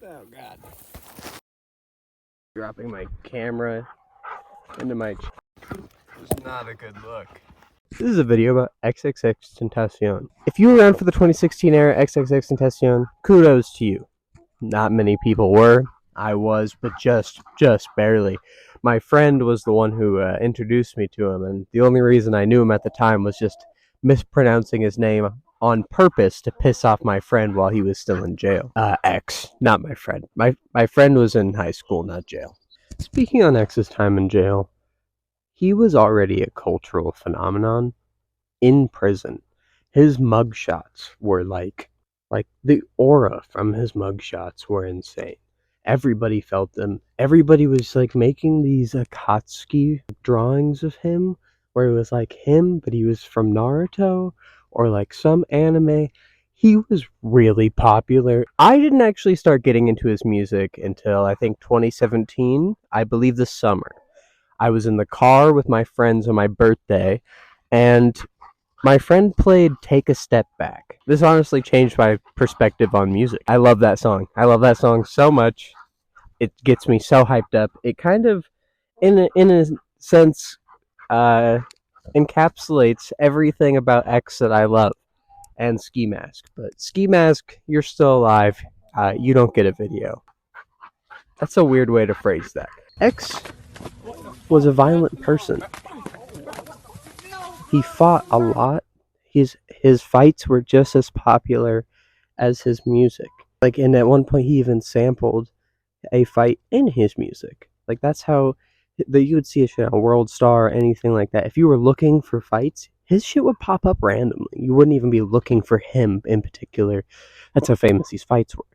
Oh god. Dropping my camera into my it's not a good look. This is a video about XXXTENTACIon. If you were around for the 2016 era XXXTENTACIon, kudos to you. Not many people were. I was, but just barely. My friend was the one who introduced me to him, and the only reason I knew him at the time was just mispronouncing his name on purpose to piss off my friend while he was still in jail. X, not my friend. My friend was in high school, not jail. Speaking on X's time in jail, he was already a cultural phenomenon in prison. His mugshots were like the aura from his mugshots were insane. Everybody felt them. Everybody was like making these Akatsuki drawings of him where it was like him, but he was from Naruto or like some anime. He was really popular. I didn't actually start getting into his music until I think 2017, I believe the summer. I was in the car with my friends on my birthday, and my friend played Take a Step Back. This honestly changed my perspective on music. I love that song. I love that song so much. It gets me so hyped up. It kind of, in a sense, encapsulates everything about X that I love, and Ski Mask. But Ski Mask, you're still alive. You don't get a video. That's a weird way to phrase that. X was a violent person. He fought a lot. His fights were just as popular as his music. Like, and at one point he even sampled a fight in his music. Like, that's how you would see a shit on World Star or anything like that. If you were looking for fights, his shit would pop up randomly. You wouldn't even be looking for him in particular. That's how famous these fights were.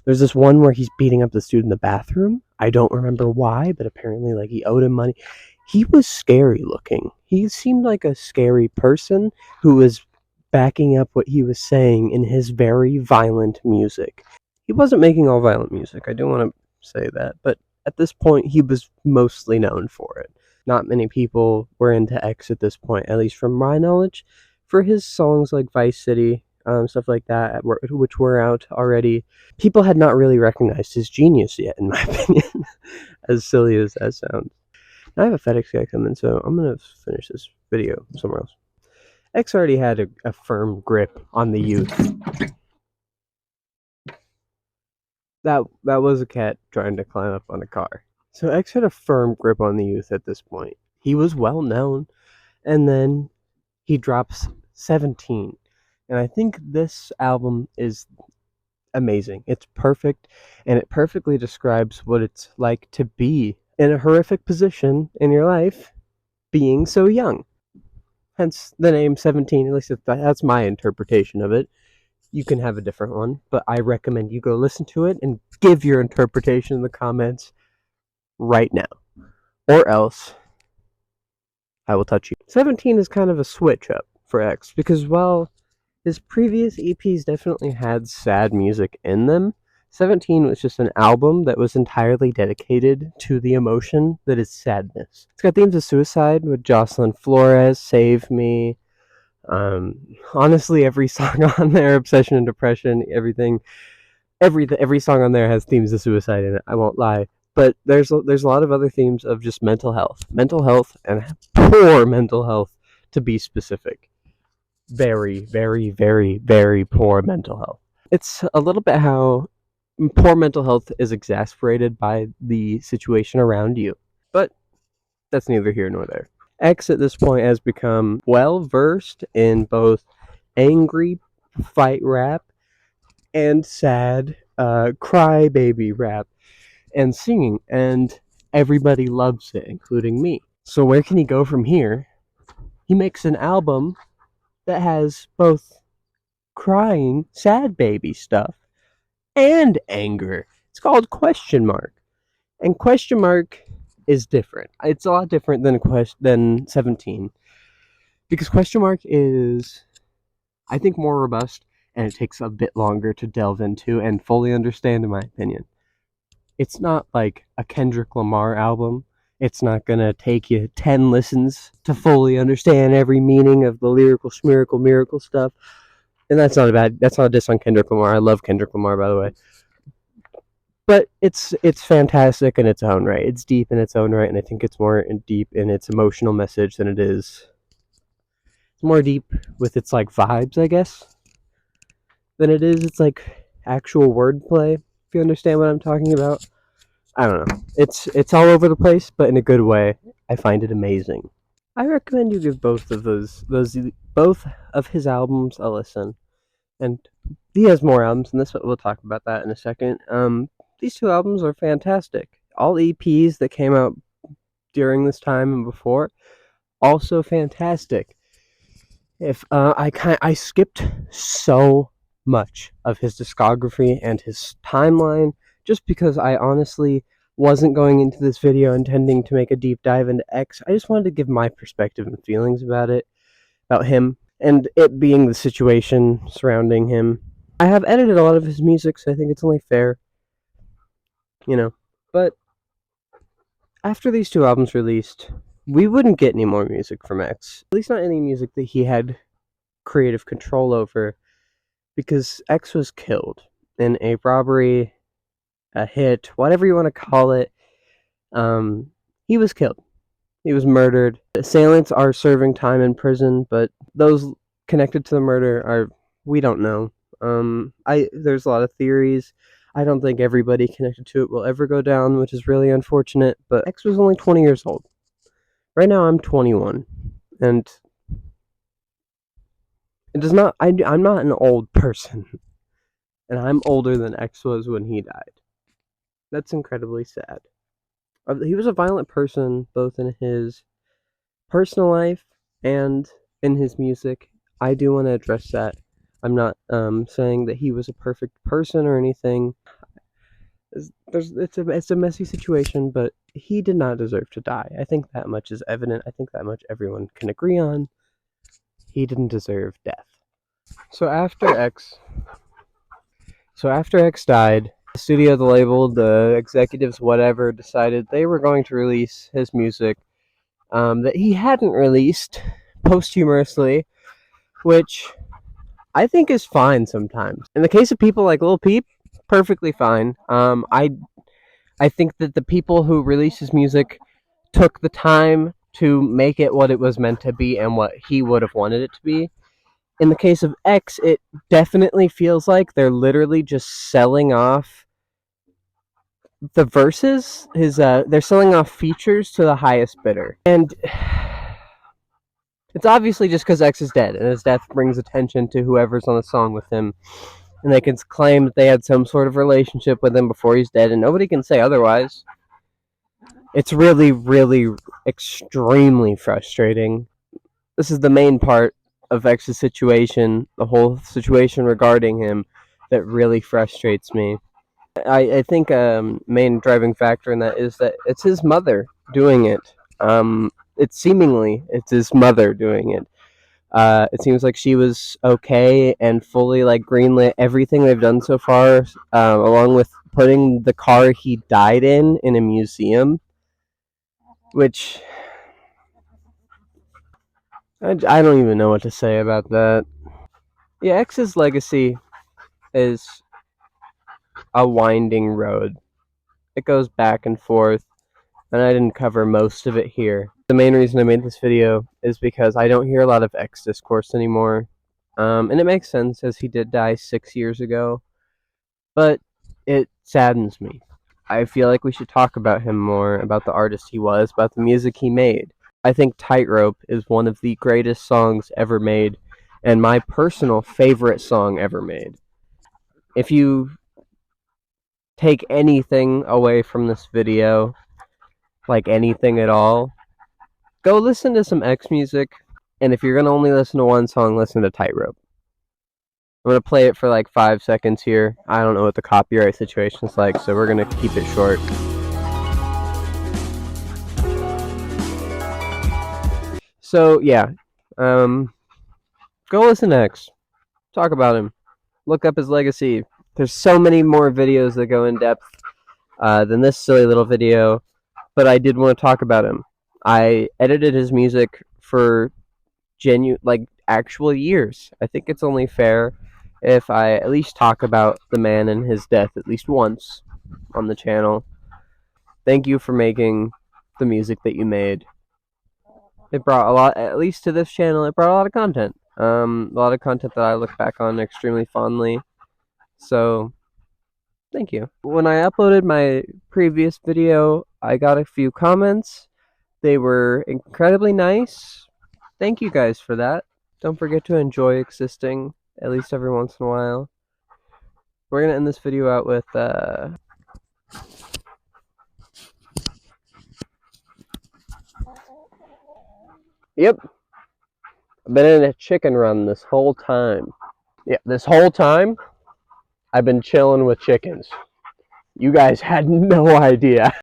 There's this one where he's beating up this dude in the bathroom. I don't remember why, but apparently like he owed him money. He was scary looking. He seemed like a scary person who was backing up what he was saying in his very violent music. He wasn't making all violent music, I do want to say that, but at this point he was mostly known for it. Not many people were into X at this point, at least from my knowledge, for his songs like Vice City, stuff like that, which were out already. People had not really recognized his genius yet, in my opinion, as silly as that sounds. I have a FedEx guy coming, so I'm going to finish this video somewhere else. X already had a firm grip on the youth. That was a cat trying to climb up on a car. So X had a firm grip on the youth at this point. He was well known, and then he drops 17. And I think this album is amazing. It's perfect, and it perfectly describes what it's like to be in a horrific position in your life, being so young. Hence the name 17, at least that's my interpretation of it. You can have a different one, but I recommend you go listen to it and give your interpretation in the comments right now. Or else, I will touch you. 17 is kind of a switch up for X, because while his previous EPs definitely had sad music in them, 17 was just an album that was entirely dedicated to the emotion that is sadness. It's got themes of suicide with Jocelyn Flores, Save Me. Honestly, every song on there, Obsession and Depression, every song on there has themes of suicide in it. I won't lie, but there's a lot of other themes of just mental health, and poor mental health, to be specific. Very, very, very, very poor mental health. It's a little bit how poor mental health is exasperated by the situation around you, but that's neither here nor there. X at this point has become well versed in both angry fight rap and sad crybaby rap and singing, and everybody loves it, including me. So where can he go from here? He makes an album that has both crying, sad baby stuff and anger. It's called Question Mark. And Question Mark is different. It's a lot different than 17. Because Question Mark is, I think, more robust, and it takes a bit longer to delve into and fully understand, in my opinion. It's not like a Kendrick Lamar album. It's not gonna take you 10 listens to fully understand every meaning of the lyrical miracle stuff. And that's not a diss on Kendrick Lamar. I love Kendrick Lamar, by the way. but it's fantastic in its own right. It's deep in its own right, and I think it's more deep in its emotional message than it is. It's more deep with its like vibes, I guess, than it is its like actual wordplay. If you understand what I'm talking about, I don't know. It's all over the place, but in a good way. I find it amazing. I recommend you give both both of his albums a listen. And he has more albums, and this we'll talk about that in a second. These two albums are fantastic. All EPs that came out during this time and before, also fantastic. If I skipped so much of his discography and his timeline just because I honestly wasn't going into this video intending to make a deep dive into X. I just wanted to give my perspective and feelings about him, and it being the situation surrounding him. I have edited a lot of his music, so I think it's only fair, you know. But after these two albums released, we wouldn't get any more music from X. At least not any music that he had creative control over, because X was killed in a robbery, a hit, whatever you want to call it. He was killed. He was murdered. The assailants are serving time in prison, but those connected to the murder are, we don't know. There's a lot of theories. I don't think everybody connected to it will ever go down, which is really unfortunate. But X was only 20 years old. Right now, I'm 21, and it does not. I'm not an old person, and I'm older than X was when he died. That's incredibly sad. He was a violent person, both in his personal life and in his music. I do want to address that. I'm not saying that he was a perfect person or anything. It's a messy situation, but he did not deserve to die. I think that much is evident. I think that much everyone can agree on. He didn't deserve death. So after X died, the studio, the label, the executives, whatever, decided they were going to release his music that he hadn't released posthumously, which I think is fine sometimes. In the case of people like Lil Peep, perfectly fine. I think that the people who release his music took the time to make it what it was meant to be and what he would have wanted it to be. In the case of X, it definitely feels like they're literally just selling off the verses. They're selling off features to the highest bidder, and it's obviously just because X is dead, and his death brings attention to whoever's on the song with him, and they can claim that they had some sort of relationship with him before he's dead, and nobody can say otherwise. It's really, really extremely frustrating. This is the main part of X's situation, the whole situation regarding him, that really frustrates me. I think main driving factor in that is that it's his mother doing it. It's his mother doing it. It seems like she was okay and fully like greenlit everything they've done so far, along with putting the car he died in a museum, which I don't even know what to say about that. Yeah, X's legacy is a winding road. It goes back and forth, and I didn't cover most of it here. The main reason I made this video is because I don't hear a lot of X discourse anymore. And it makes sense, as he did die 6 years ago, but it saddens me. I feel like we should talk about him more, about the artist he was, about the music he made. I think Tightrope is one of the greatest songs ever made, and my personal favorite song ever made. If you take anything away from this video, like anything at all, go listen to some X music, and if you're gonna only listen to one song, listen to Tightrope. I'm gonna play it for like 5 seconds here. I don't know what the copyright situation is like, so we're gonna keep it short. So yeah, go listen to X. Talk about him. Look up his legacy. There's so many more videos that go in depth than this silly little video, but I did want to talk about him. I edited his music for actual years. I think it's only fair if I at least talk about the man and his death at least once. on the channel. Thank you for making the music that you made. It brought a lot, at least to this channel, it brought a lot of content. A lot of content that I look back on extremely fondly. So, thank you. When I uploaded my previous video, I got a few comments. They were incredibly nice. Thank you guys for that. Don't forget to enjoy existing, at least every once in a while. We're going to end this video out with, yep, I've been in a chicken run this whole time. Yeah, this whole time, I've been chilling with chickens. You guys had no idea.